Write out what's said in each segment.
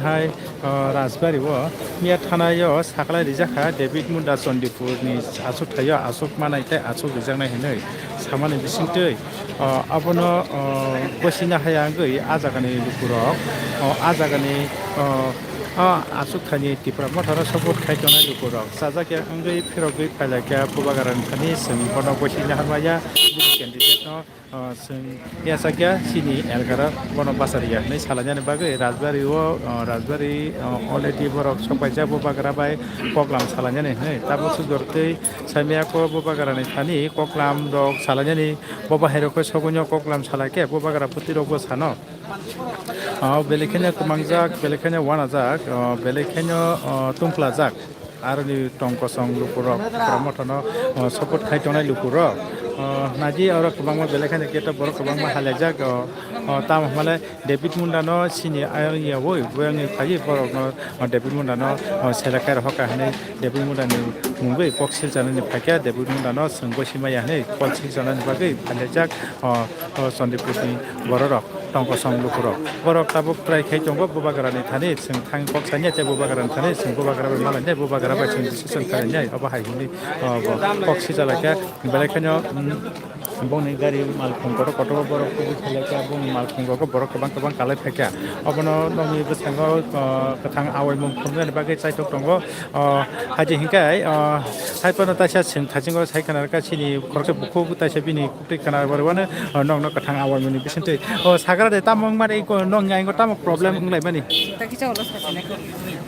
Hai Rasbariwo Mia Thanayo Saklai Rijaka David Munda Sondipurni Asuk Tayo Asuk Manaite Asuk Rijangnai Hinai Samani Bisingtui Abono Bosina Hayangui Azagani Lukurok Azagani Asuk Thani Tipra Motha support Kaitona Lukurok Sajaknai Angui Pirogui Palaka Pubagaran Thani Sing Bono Bosina Hamaya candidate no Sing Yasaka Sini Elgara Bono Basaria Nis Halanya Bagai Rasbari Rasbari already borok sopaija bubagarabai koklam salanya ni tabu sugortei samiako bubagarani thani koklam dok salanya ni boba heroko sogunyo koklam salake bubagara puti rogo sano belekenya kumangjak belekenya wanajak belekenya tumplajak arni tongkosong lupurok promotono support khaitonai lupurok naji ora kubangma belekanya kita borok kubangma halajak tam male David Mundano sini ayah woi buang kaji borok no David Mundano selakar hoka hane David Mundano mumbai poksil jalan ni pakai David Mundano senggo simaya hane poksil jalan ni pakai halajak sondipuni borok tongkosong lupurok borok tabuk try khaitongo bubagarani thani seng thang poksanya te bubagarani thani seng bubagara malanya bubagara ba seng decision karanya aba haini poksil jalaka belekanya boni gari malkhung ko koto borok ko khelaka boni malkhung ko borok kabang kalai pheka abono nomi besango kathang awai mum khumna bagai chaitok tongo haji hingkai haipono taisa sing thajingo saikana ka sini korke bukhu taisa bini kupti kana borwana nong kathang awai muni bisinte sagra de tamong mari ko nong ngai ko tam problem nglai bani takisa olos kasine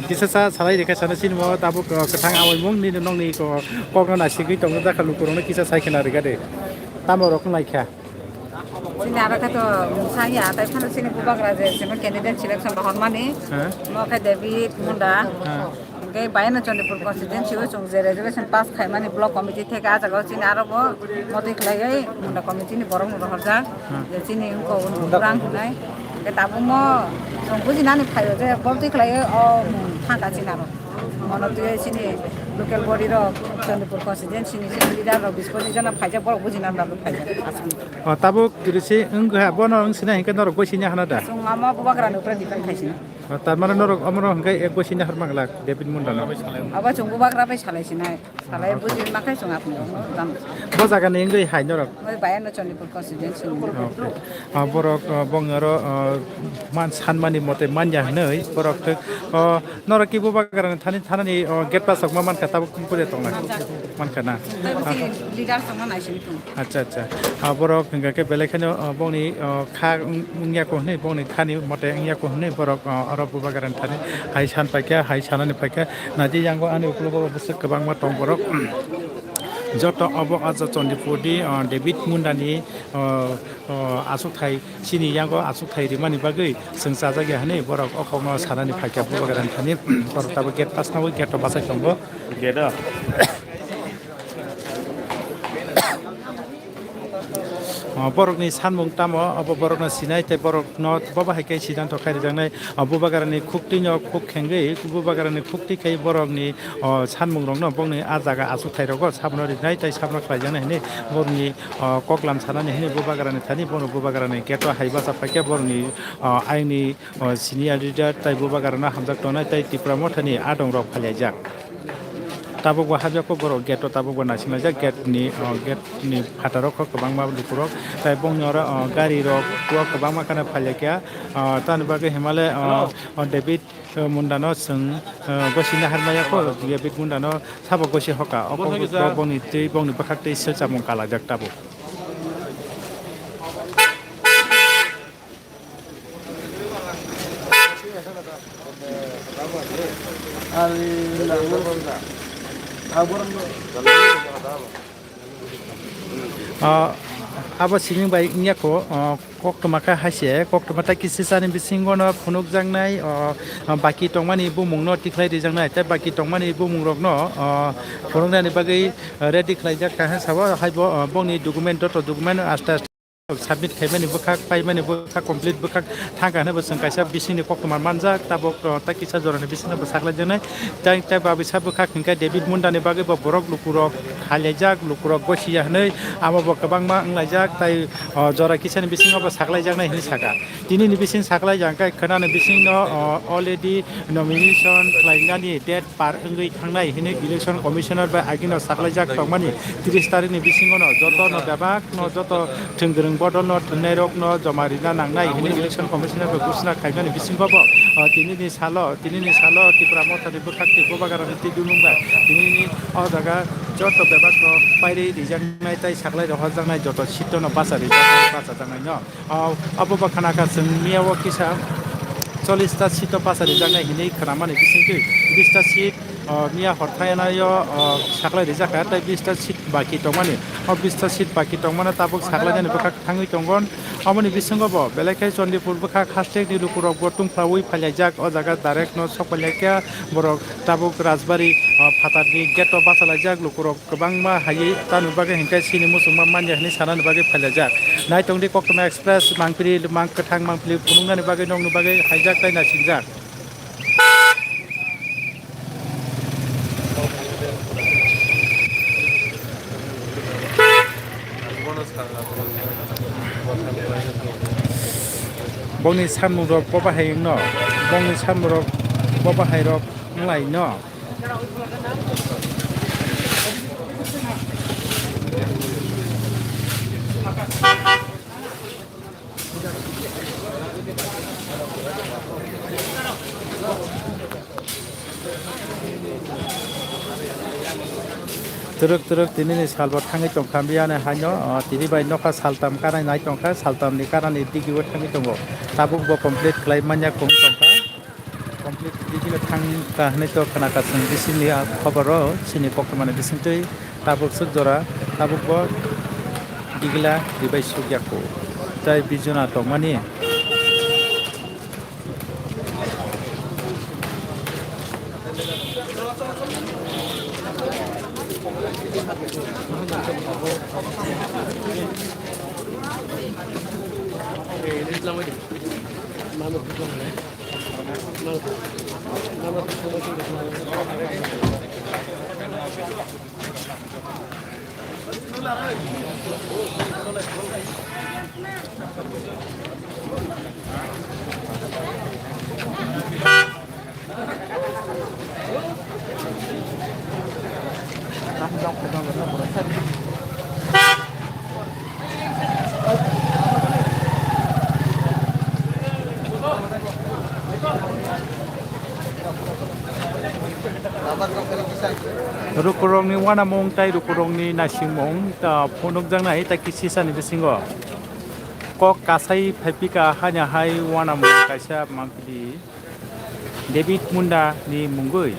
kisa sa salai rekha sana sin mo tabu kathang awai mum ni nong ni ko kokno na sigi tongo da khalu korona kisa saikana rega de tamorok naikha sini ara kato saya tai phano sini bubagra je sini candidate selection bahon mani mo ka David Munda gai bayana Chandipur constituency o chung je reservation pass khai mani block committee theke aja go sini aro bo moti khlai Munda committee ni borong rohja je sini ko urang nai ke tabu mo chung bujinani phayo je bolti khlai o thanga sinaro monotui sini local body ro Chandipur constituency ni leader ro bisponi jana phaja bor bujinan dalu phaja tabu kirisi engha bono sina hingka norok bosina hanada sungama bubagra upra depend khaisina tamara norok amro hingka ek bosina harmangla David Mundano aba chung bubagra pai salai salai bujin makai sung apni bo jaga ni ngai hai norok oi bayan Chandipur constituency borok bongaro man sanmani mote manja nei borok norok ki bubagra thani get pass ok man kata kumpure tongna man kana leader sama naisini tu acha borok hingga ke belekhanyo bongni kha ungya ko nei bongni khani mote ungya ko nei borok aro bubagaran thani hai san paikya hai sanani paikya naji yango ani uklobo busuk kabang ma tong borok joto abo aja Chandipurdi David Mundani asuk thai sini yango asuk thai rimani bagai sengsa jagya hane borok okongno sanani paikya bubagaran thani borok tabu get pass nawo get to basai tongo geda borokni sanmung tamo abo borokna sinai te borokno baba haikai sidan to khai jangnai bubagarani khuktinyo khuk khengai bubagarani khukti kai borokni sanmung rongno bongni ajaga asu thairogo sabno rinai tai sabno khlaijanai hini borni koklam sanani hini bubagarani thani bono bubagarani keto haiba sapake borni aini senior leader tai bubagarana hamjak tonai tai Tipra Mothani adong rok phalaijak tabuk wa habya ko borok geto tabuk wa nasina ja get ni phatarok ko bangma dukurok tai bongnora gari rok ko bangma kana phalekya tan bage himale David Mundano sung gosina harmaya ko David Mundano sabo gosi hoka bongni tei bongni bakhak tei selcha mong kala jak tabuk abo singing bai nyako koktomaka hase koktomata kisisani bisingono phunuk jangnai baki tongmani bumungno tiklai rijangnai ta baki tongmani bumungrokno phunuknani bagai ready khlaijak ka sabo haibo bongni document to document asta submit खायमानि बोखाक पाइमानि बोखाक complete बोखाक थांगानो बोसों कायसा बिसिनि कक्टमार मानजाक ताबक ताकिसा जरानि बिसिनो साग्लायजोंनो ताइ ताइ बाबिसा बोखाक हिंका डेभिड मुन्डानि बागै बरक लुकुरक हालेजाक लुकुरक गसिया हनै आमाबो गोबां मा लायजाक ताइ जरा किसानि बिसिङावबो साग्लायजांनाय हिनि सागा दिनैनि बिसिं साग्लायजांखाय खोनानो बिसिंनो अलरेडि नमिनेसन खालायनानै डेट पार ओंगै थांनाय हिनि इलेक्सन कमिशनार बा आगिनाव साग्लायजाक दंमानि 30 तारिखनि बिसिङावनो जतनो बेबाक न जत थोंगोरों बदल न थोंनाय रक न जमारिना नांनाय हिनि इलेक्सन कमिशनार घोषणा खायमानि बिसिंबाबो दिनैनि साल तिप्रा मथानि बोखाकति गोबागारानि तिदुनुंबा दिनैनि अजागा जत बेबाक न पाइरै रिजांनाय ताइ साग्लाय रहजांनाय जत सिटनो बासा रिजांनाय बासा जांनाय न अबबा खानाका जोंनियाव किसा 40टा सीट पासा रिजांनाय हिनि खोनामानि बिसिंखै 20टा सीट मिया हरथायनाय साग्लाय रिजाखा ताइ 20टा सीट बाकी दंमानि 20टा सीट बाकी दंमाने ताबक साग्लायनानै बोखाक थाङै दंगन अमनि बिसिंगबो बेलेखाय चन्दिपुर बोखाक हास्टेक निलुपुरक बटुंफ्रावै फायलायजाक अ जागा डाइरेक्ट न सकलायका बरक ताबुक राजबारि फातारनि गेट बासालायजाक लुकुरक गोबांमा हायै तानु बागै हिंखाय सिनि मुसुमा मान्या हिनि सानानि बागै फायलायजाक नायतंदि कक्टमा एक्सप्रेस मांपिरि मांकथां मांपिलि फुनुंनानि बागै नंनि बागै हायजाक ताइना सिंजाक bongni samurok babahai no bongni samurok babahai rok nglai no teruk tinini salba thangi tongkha biane haino tini bai nokha saltam kanai nai tongkha saltam ni karani digiwa thangi tongo tabuk bo complete klai manya kum tongkha complete digila thang ka hnai to kana ka sing disini khabaro sini pokmane disintei tabuk sujora tabuk bo digila dibai sugyako tai bijuna tongmani rukurong ni wana mong tai rukurong ni nasing mong ta phonok jangnai ta kisisa ni bisingo kok kasai phaipika hanya hai wana mong kaisa mangpili David Munda ni mungoi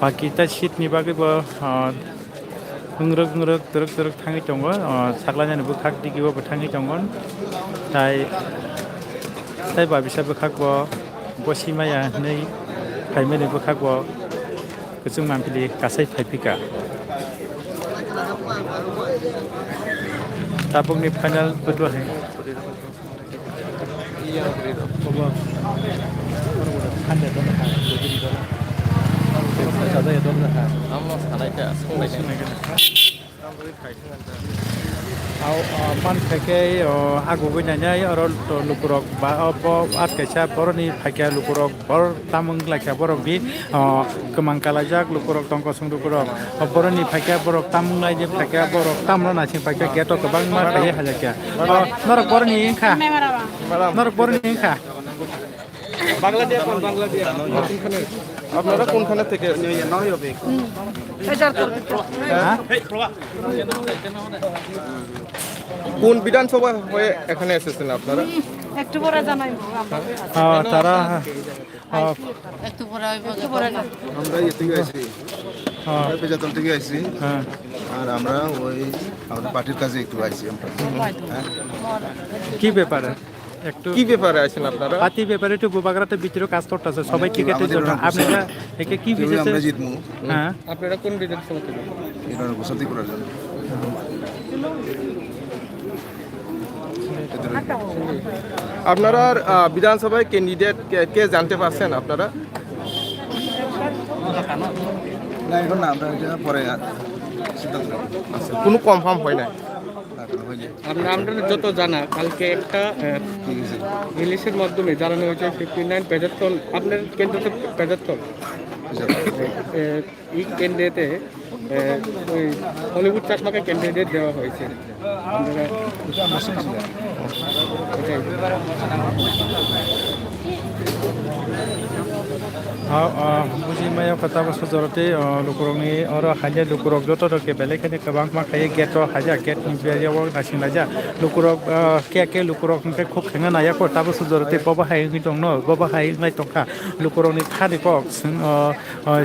Pakita sheet ni bagi bo ngrek teruk thangi tongo saklanya ni bukhak digi bo thangi tongon tai ba bisa bukhak bo bosimaya nei kaime ni bukhak bo kusung mampili kasai phaipika tapung ni final betul hai iya bobo ada ya dong dah. Amos ada ke sekolah ini. Man pakai aku punya nyai orang lukurok apa kaca boroni pakai lukurok bor tamung lagi borok di kemangkalajak lukurok tongkosung lukurok boroni pakai borok tamung lagi pakai borok tamron nasi pakai geto kebang mar pakai hajaknya. Norok boroni ingka. Norok boroni ingka. Bangladesh আপনারা কোনখানে থেকে কোন বিধানসভা হয়ে এখানে এসেছেন আপনারা একটু পরে জানাই তারা একটু পরে আমরা এতে গেছি প্রজাতন্ত্র থেকে আইছি আর আমরা ওই আমাদের পার্টির কাজে একটু আইছি আমরা। হ্যাঁ কি ব্যাপারে একটু কি ব্যাপারে আছেন আপনারা? পাতি ব্যাপারে একটু গোবাগরাতে ভিতরে কাজ করতেছে সবাই টিকেটের জন্য আপনারা একে কি কেউ বুঝেছে আমরা জিতমু হ্যাঁ আপনারা কোন বিধানসভা থেকে? এটা গোসাতি করার জন্য। আপনারা বিধানসভায় ক্যান্ডিডেট কে জানতে পারছেন আপনারা? না এখন না, আমরা এটা পরে সিদ্ধান্ত নেব। আচ্ছা, কোনো কনফার্ম হয় না। এখন হয়ে যায়। আপনাদের যত জানা কালকে একটা ঠিক আছে। রিলিজের মাধ্যমে জানানো হয়েছে 59 পেজারতল আপনার কেন্দ্রতে পেজারতল এই কেন্দ্রেতে ওই হলিউড চাষমাকে ক্যান্ডিডেট দেওয়া হয়েছে আপনারা এটাই বুঝি মায়াव kata bos joroti lukurongni oro haja lukurok joto roke belekani kabang makai get haja get ni biaya wong nasing laja lukurok ke lukurok ke khok khenga naya ko tabos joroti boba hai ngi tong no boba hai ngai tongkha lukurongni khani kok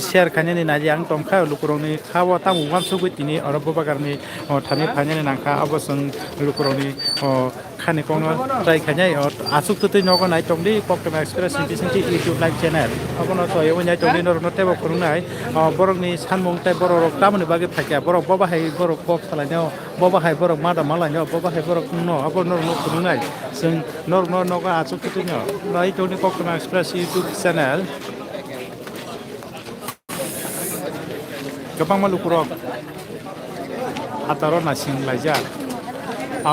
share khani naji ang tongkha lukurongni khawa tamu wan sugui tini oro boba garni thani phani nangkha abosong lukurongni khani kono trai khanyai asuk tuti nogo nai tongdi Popcorn Express sinti YouTube live channel abono to yewanya tongdi norno tebo kurungnai borokni sanmung tai borok tamoni bagi phakya borok boba hai borok kok salaino boba hai borok mada malaino boba hai borok no abo norno kurungnai sing norno nogo asuk tuti no nai tongdi Popcorn Express YouTube channel gabang malukurok ataro nasing laja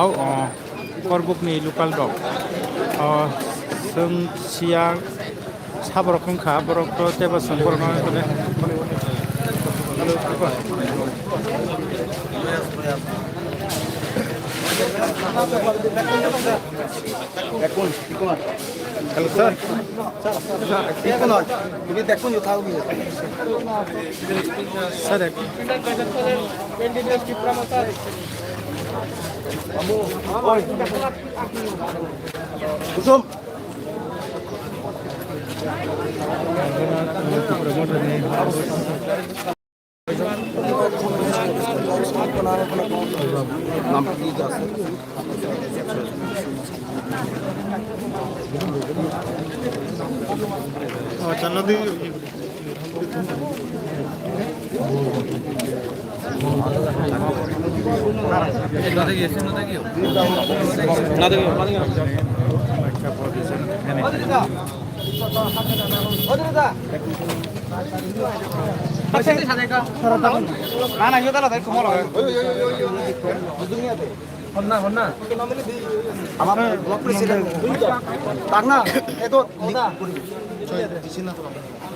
au korbukni local dog जों सिगां साबरक खा बरक तेबा संबरक माने hello sir, sir candidate Tipra Motha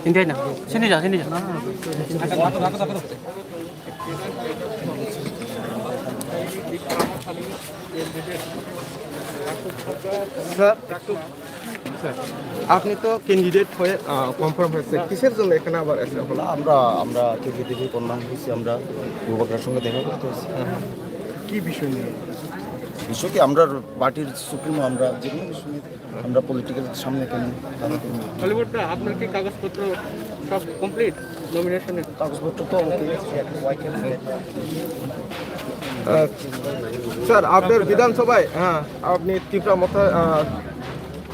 Hindi na. Sini ja. Sir আপনি তো candidate হয়ে confirm হয়েছে, কিসের জন্য এখানে আবার এসে হলো? আমরা থেকে কন্যান হয়েছি, আমরা পূর্বকার সঙ্গে দেখা করতে এসেছি। কি বিষয় নিয়ে? বিষয় কি আমরা পার্টির সুপ্রিমো, আমরা যে কোনো বিষয় নিয়ে আমরা পলিটিক্যাল সামনে কেন হলিউডটা আপনার কি কাগজপত্র সব কমপ্লিট নমিনেশনের? কাগজপত্র তো স্যার আপনার বিধানসভায় আপনি ত্রিপুরা মথা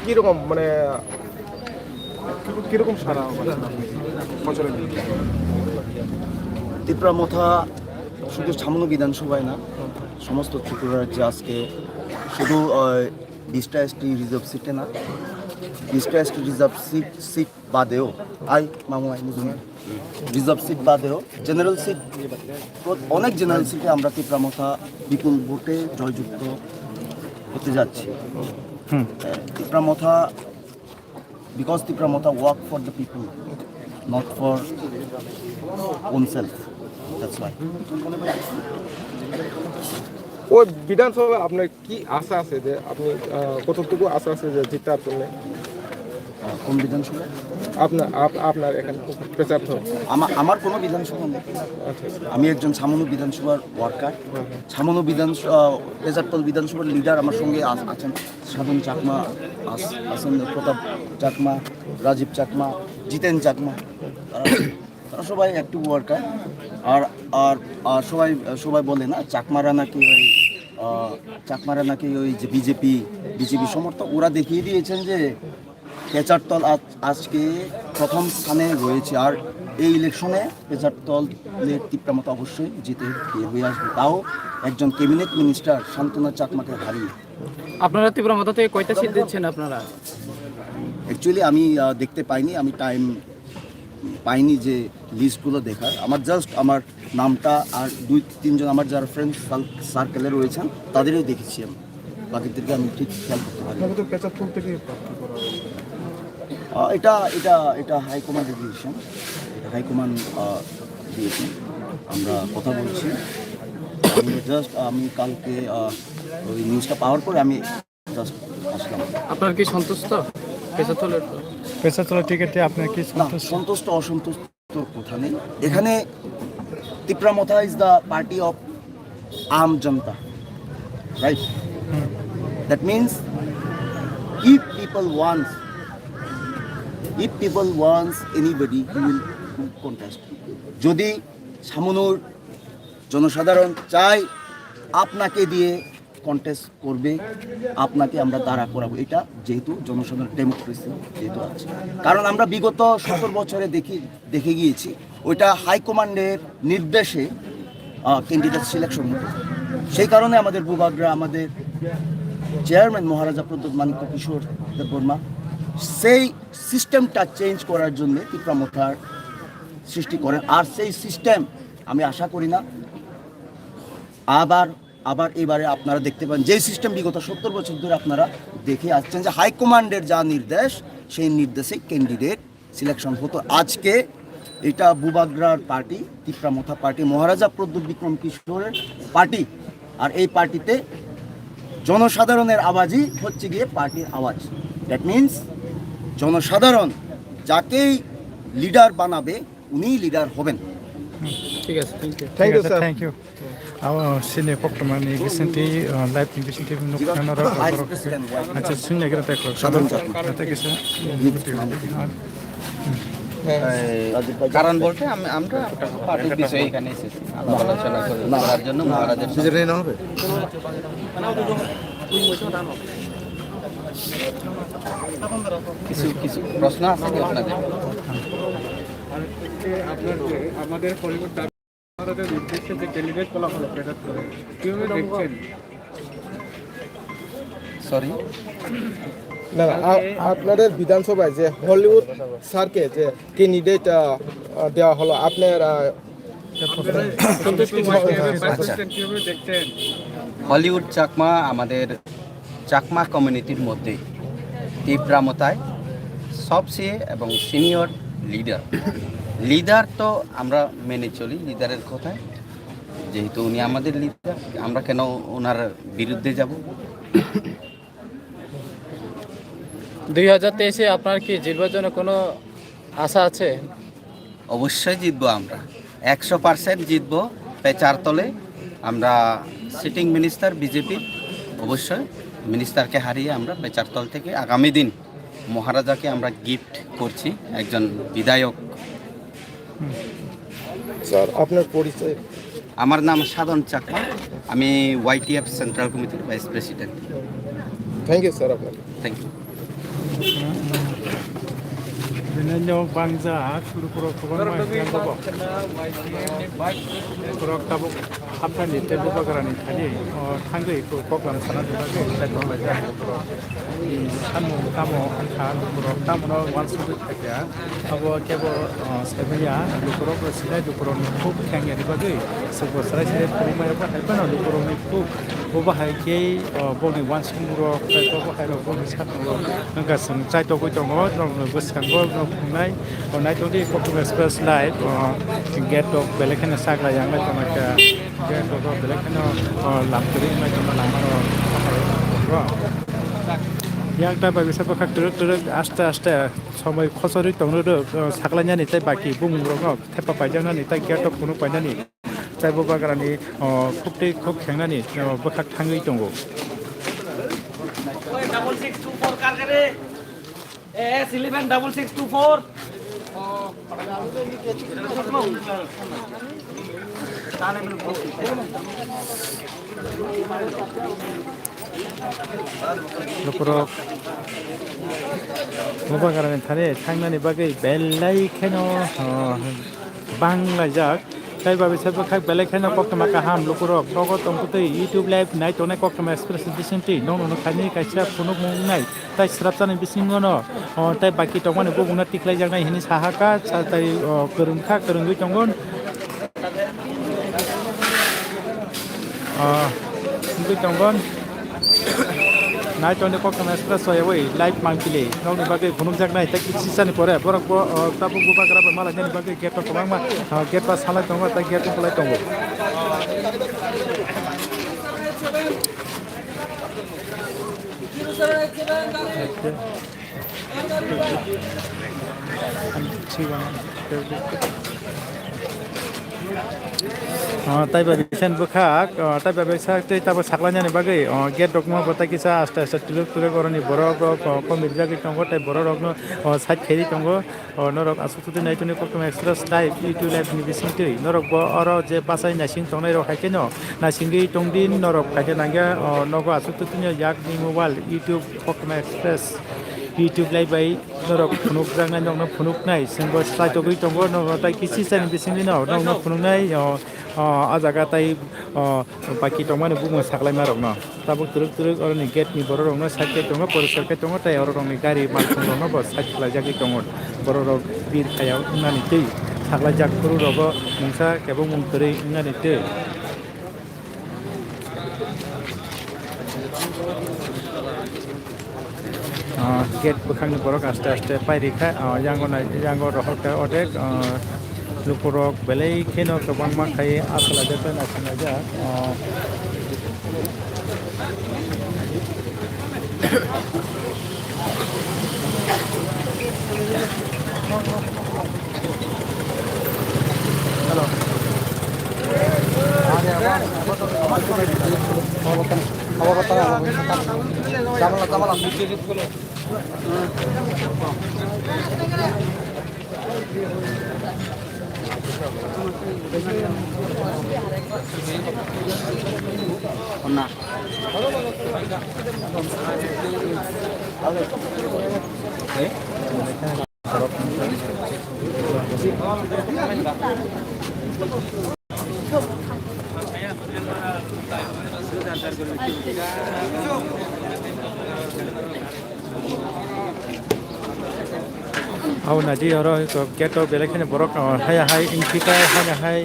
কিরকম মানে কিরকম সারা ত্রিপুরা মথা শুধু সামান্য বিধানসভায় না, সমস্ত ত্রিপুরা রাজ্যে আজকে শুধু 20টা এসটি রিজার্ভ সিটে না, 20টা এসটি রিজার্ভ সিট বাদেও রিজার্ভ সিট বাদেও জেনারেল সিট, অনেক জেনারেল সিটে আমরা ত্রিপুরা মথা বিপুল ভোটে জয়যুক্ত হতে যাচ্ছি। ত্রিপুরা মথা, because Tripura Motha work for the people, not for oneself. That's why. ওই বিধানসভা আপনার কি আশা আছে, যে আপনি কতটুকু আশা আছে যে জিতার জন্য? কোন বিধানসভা? আপনার এখানে পেশার্থ? আমার কোনো বিধানসভা নেই। আমি একজন সামান্য বিধানসভার ওয়ার্কার। সামান্য পেজারতল বিধানসভার লিডার আমার সঙ্গে আছেন, সাধন চাকমা আছেন, প্রতাপ চাকমা, রাজীব চাকমা, জিতেন চাকমা, তারা সবাই অ্যাক্টিভ ওয়ার্কার। আর আর আর সবাই সবাই বলে না চাকমারা নাকি ওই যে বিজেপি সমর্থক, ওরা দেখিয়ে দিয়েছেন যে পেচারতল আজকে প্রথম স্থানে রয়েছে। আর এই ইলেকশনে পেচারতলের তীব্রা মতো অবশ্যই জিতে বের হয়ে আসবে, তাও একজন ক্যাবিনেট মিনিস্টার শান্তনা চাকমাকে হারিয়ে। আপনারা তীব্র মতো থেকে কয়টা সিট দিচ্ছেন আপনারা? অ্যাকচুয়ালি আমি দেখতে পাইনি, আমি টাইম পাইনি যে লিস্টগুলো দেখার। আমার নামটা আর 2-3 জন আমার যারা ফ্রেন্ড সার্কেলে রয়েছেন তাদেরও দেখেছি আমি, বাকিদেরকে আমি ঠিক খেয়াল করতে পারি। এটা এটা এটা হাইকমান্ডের ডিসিশন, এটা হাইকমান্ড দিয়েছে। আমরা কথা বলছি, আমি কালকে ওই নিউজটা পাওয়ার পরে আমি জাস্ট আসলাম। আপনার কি সন্তুষ্ট পেশাচলা টিকিটে আপনার কি সন্তুষ্ট অসন্তুষ্ট কথা নেই এখানে। Tipra Motha is the party of আম জনতা, right? That means if people wants anybody who will contest, যদি সামনুর জনসাধারণ চাই আপনাকে দিয়ে কন্টেস্ট করবে, আপনাকে আমরা দাঁড়া করাবো, এটা যেহেতু জনসাধারণ ডেমোক্রেসি যেহেতু আছে। কারণ আমরা বিগত 17 বছরে দেখে গিয়েছি ওইটা হাইকমান্ডের নির্দেশে ক্যান্ডিডেট সিলেকশন হতো। সেই কারণে আমাদের ভূভাগরা, আমাদের চেয়ারম্যান মহারাজা প্রদ্যোৎ মানিক্য কিশোর দেববর্মা সেই সিস্টেমটা চেঞ্জ করার জন্য তীব্রা মথার সৃষ্টি করেন। আর সেই সিস্টেম আমি আশা করি না আবার এবারে আপনারা দেখতে পান, যে সিস্টেম বিগত 70 বছর ধরে আপনারা দেখে আসছেন যে হাইকমান্ডের যা নির্দেশ সেই নির্দেশে ক্যান্ডিডেট সিলেকশন হতো। আজকে এটা ভূভাগরার পার্টি, তীব্রা মথা পার্টি, মহারাজা প্রদ্যোৎ বিক্রম কিশোরের পার্টি। আর এই পার্টিতে জনসাধারণের আওয়াজই হচ্ছে গিয়ে পার্টির আওয়াজ। দ্যাট মিনস জনসাধারণ যাকেই লিডার বানাবে উনিই লিডার হবেন। ঠিক আছে, thank you sir. Thank you সিনে পক্টমানি বিসেন্টি লাইভ বিসেন্টি নুকসানার আচ্ছা শুনে গেলে দেখো সাধারণ কারণ বলতে আমরা পার্টির বিষয়ে এখানে এসেছি আলাপ আলোচনা করার জন্য। মহারাজের কিছু প্রশ্ন আছে কি আপনাদের? আমাদের পরিবর্তন নির্দিষ্ট যে ক্যান্ডিডেট বলা হলো কিভাবে দেখছেন? সরি, না আপনাদের বিধানসভায় যে হলিউড স্যারকে যে ক্যান্ডিডেট দেওয়া হলো, আপনার কিভাবে দেখছেন? হলিউড চাকমা আমাদের চাকমা কমিউনিটির মধ্যে তীব্রা মথায় সবচেয়ে এবং সিনিয়র লিডার তো আমরা মেনে চলি লিডারের কথায়, যেহেতু উনি আমাদের লিডার, আমরা কেন ওনার বিরুদ্ধে যাব? 2023-এ আপনার কি জিতবার জন্য কোনো আশা আছে? অবশ্যই জিতবো, আমরা 100% জিতবো। পেচারতলে আমরা সিটিং মিনিস্টার বিজেপি, অবশ্যই মিনিস্টারকে হারিয়ে আমরা পেচারতল থেকে আগামী দিন মহারাজাকে আমরা গিফট করছি একজন বিধায়ক। স্যার আপনার পরিচয়? আমার নাম সাধন চাকমা, আমি YTF সেন্ট্রাল কমিটির vice president. Thank you sir আপনাকে। Thank you. Benenyo bangza kurukuro kubang yang bobo. Kurok tabuk apa ni tebu bagaran ini tadi. Tangga itu program sana juga kita jual aja. Di tamu angkat kurok tamu no one sudut aja. Abo kebo sebenarnya kurok bersih kurok itu kayaknya di bagai. Sebuah sarai sarai terima apa apa no kurok itu. Bobo hai kei bogi one sudut bobo hai no bogi satu. Enggak sengaja itu kau jangan dong bersihkan bobo. Nay nay tadi Poktum Express Live get of belakangnya sagla yang lain cuma ke get of belakangnya lampiri mai cuma lamar yang tak bagi siapa kak terus aste sampai khosori tongro saglanya ni tai baki bung rongok tepa pajang ni tai get of kuno pajang ni tai boba garani kupti kup khengna ni bakak thangi tongo. 6624 কার করে S11 6624 lukurok mubagaran thane thangnani bagai belai kheno banglajak tai babe sabe khak belai kheno koktama kaham lukurok logo tongkutei youtube live nai tonai koktama express disinti no no khani kaisa phunuk mungnai tai srapchani bisingono tai baki tongmani buguna tiklai jangnai hini sahaka tai korungkha korungui tongon ngui tongon nai toni koktama express wai live mangpili nokni bagai phunuk jaknai tai kisisani pore borok bo tabu bubagra ba mala jani bagai gate kobangma gate pa salai tongo tai gate kolai tongo tai ba bisen bukhak tai ba bisa tai tabo saklanya ni bagai gate dokmo bata kisa asta asta tuluk tuluk oroni borok komir jagi tongo tai borok no side kheri tongo norok asututi nai tuni koktama express tai youtube live ni bisingtui norok bo oro je pasai nasing tongnai ro haikeno nasingi tongdin norok kaje nangya nogo asututi ni yak ni mobile youtube koktama express YouTube live by norok phunuk jangnai nokno phunuk nai singbo sai togui tongo no tai kisi san bisingni no nokno phunuk nai ajaga tai baki tongmani bumung saklai marok no tabuk turuk turuk oroni gate ni borok no side gate tongo porosar gate tongo tai orok ni gari malkhung no bo side khlajak tongo borok bir khayau nani tei saklajak khuru rogo mungsa kebo mung turi nani tei gate bukhangni borok aste aste pairikha yango rohok odek lukurok belai kheno kobangma khai asala jeta nasinaja au naji oro gate belai khene borok haya hai ingpika haya hai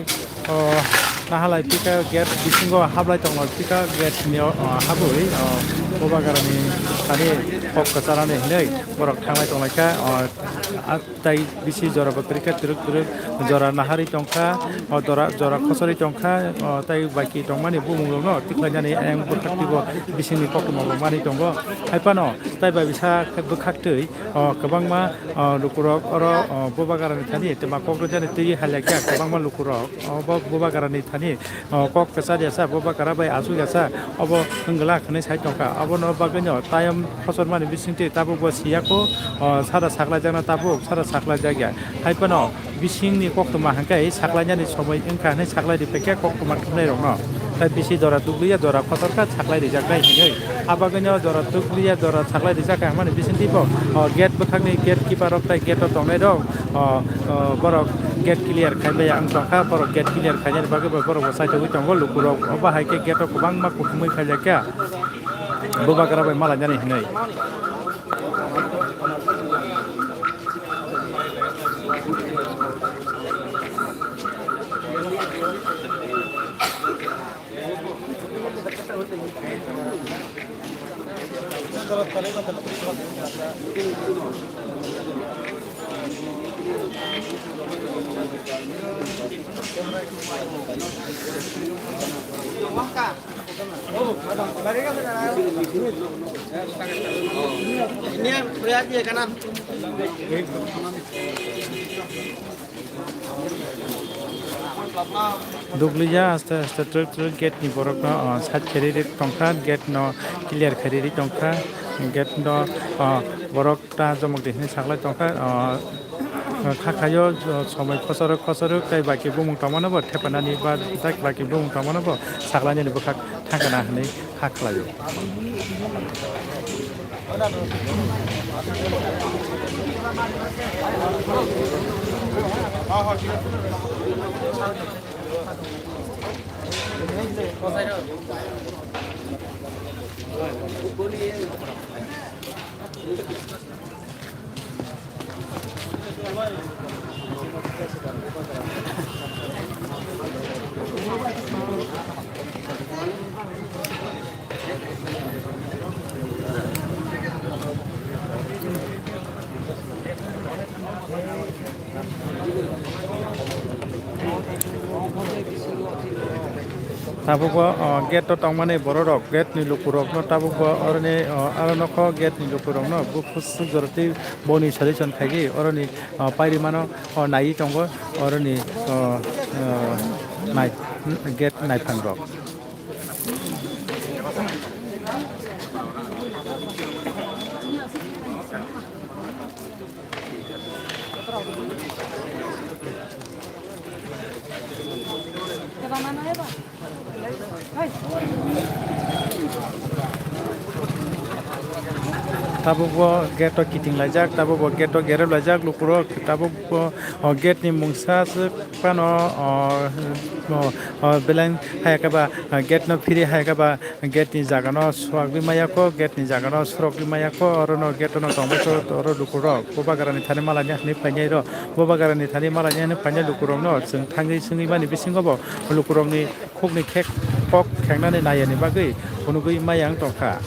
nahalai pika gate bisingo hablai tongo pika gate ni habui bobagarani tani kok kasarani hinai borok thanglai tonglaka tai bisi jora bakrika turuk turuk jora nahari tongkha jora khosari tongkha tai baki tongmani bumung no tiklajani eng burkhaktibo bisini kokmo mani tongo haipano tai ba bisa bukhaktui kabangma lukurok oro bobagarani thani tema kokrojani tei halakya kabangma lukurok bobagarani thani kok kasari asa bobagara bai asu asa obo hingla khane sai tongkha abo no bagano tayam khosormani bisingti tabu bo siyako sara sakla jana tabu sara sakla jagya haipano bisingni koktoma hangkai saklanyani somoi engka ne saklai dipekya koktoma thunai rokno tai bisi dora tukliya dora khotorka saklai rijaknai hingai abagano dora tukliya dora saklai rijaka hamani bisinti bo gate bukhangni gate keeper ok tai gate tongnai rok borok gate clear khaibaya ang tongkha borok gate clear khaijani bagai borok sai togui tongo lukurok oba haike gate kubangma kuthumui khaijakya bobagara bai mala jani hingai Ini lihat dia kanan. Duglija aste aste truk gate ni borok no sat kheri tongkha gate no clear kheri tongkha gate no borok ta jomok dihni saklai tongkha थाखायो समय खसर काई बाकी बुमुं तामानबो थेपानानि बा जाक बाकी बुमुं तामानबो साग्लानि बखा थांगना हनै हाख्लायो tabuko gate to tongmani borok gate ni lukurok no tabuko orni aronoko gate ni lukurok no bukus jorti boni solution khagi orni pairi mano nai tongo orni nai gate nai phangrok tabuko gate to kiting lajak tabuko gate to gereb lajak lukurok tabuko gate ni mungsa pano belang hayakaba gate no phiri hayakaba gate ni jaga no swagbi mayako gate ni jaga no surokbi mayako orono gate no tongbo oro lukurok bobagarani thani malani hni painai ro bobagarani thani malani hni painai lukurok no jeng thangi singi bani bisingo bo lukurok ni khokni khek kok khengnani nayani bagui unugui mayang tongkha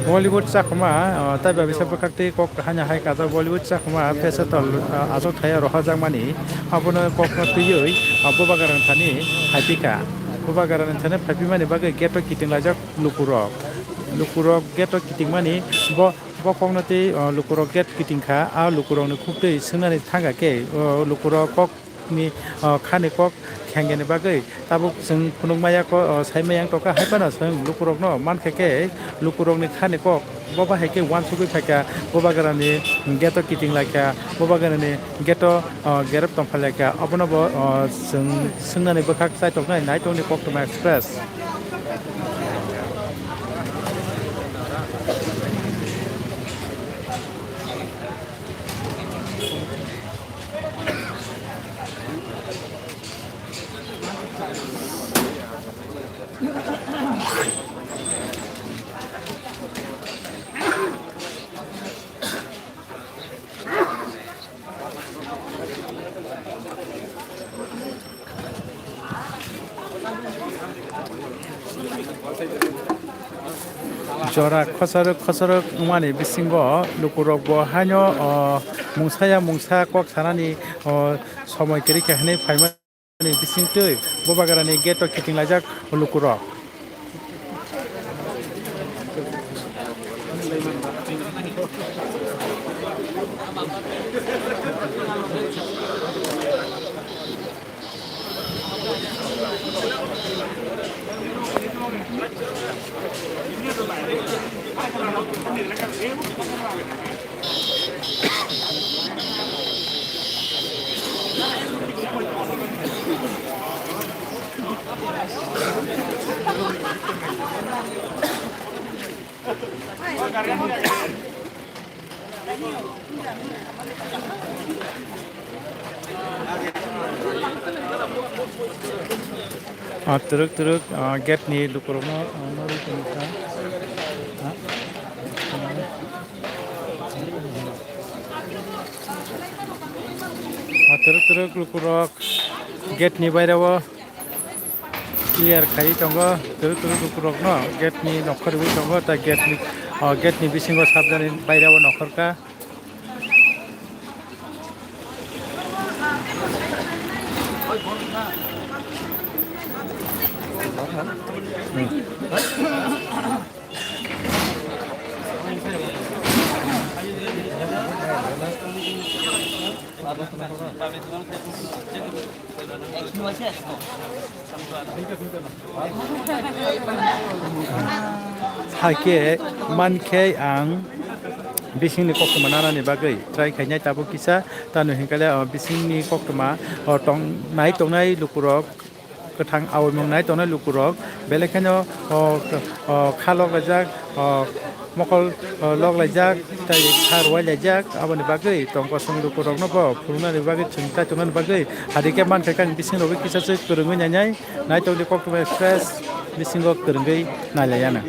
Bollywood sakma tai ba bisa bekakti kok hanya hai kata Bollywood sakma festival azok thaya roha jangmani abono kok no tuyoi abobagaran thani haipika bobagaran thani phapimani bagai geto kiting lajak lukurok geto kiting mani bo koknoti lukurok get kiting kha a lukurok ni khuptei swngnani thanga ke lukurok kok ni khani kok khengeni bagai tabuk जों खुनुमया को साइमायां टका हाइपाना जों लुकुरक न मानखेके लुकुरक नि खाने को बबा हेके वान सुगै फाका बबागारानि गेटो किटिं लायका बबागारानि गेटो गेरब तंफालायका अबनबो जों सोंनानै बखाक साइटकनाय नाइटनि कक्टमा एक्सप्रेस जरा खसर माने बिसिंगो लुकुरक बो हानो मुंसाया मुंसा कक सानानि समय केरि कहने फाइमानि बिसिंतै बबागारानि गेटो किटिं लाजाक लुकुरक teruk gate ni lukurokno nori tungka teruk lukurok gate ni bairawo clear khai tongo teruk lukurokno gate ni nokharwi tongo ta gate ni bisingo sabjani bairawo nokharka haike manke ang bisingni koktoma nanani bagui try khainai tabo kisa tanu hinkale bisingni koktoma tong nai tongnai lukurok kathang awmong nai tongnai lukurok belekano khalok lajak mokol lok lajak tai kharwai lajak aboni bagui tongko song lukurok no bo phurunani bagui chungta tongnani bagui hadike manke kang bising robi kisa se kurungui nyai nai tongli koktoma express bisingo kurungui nalayana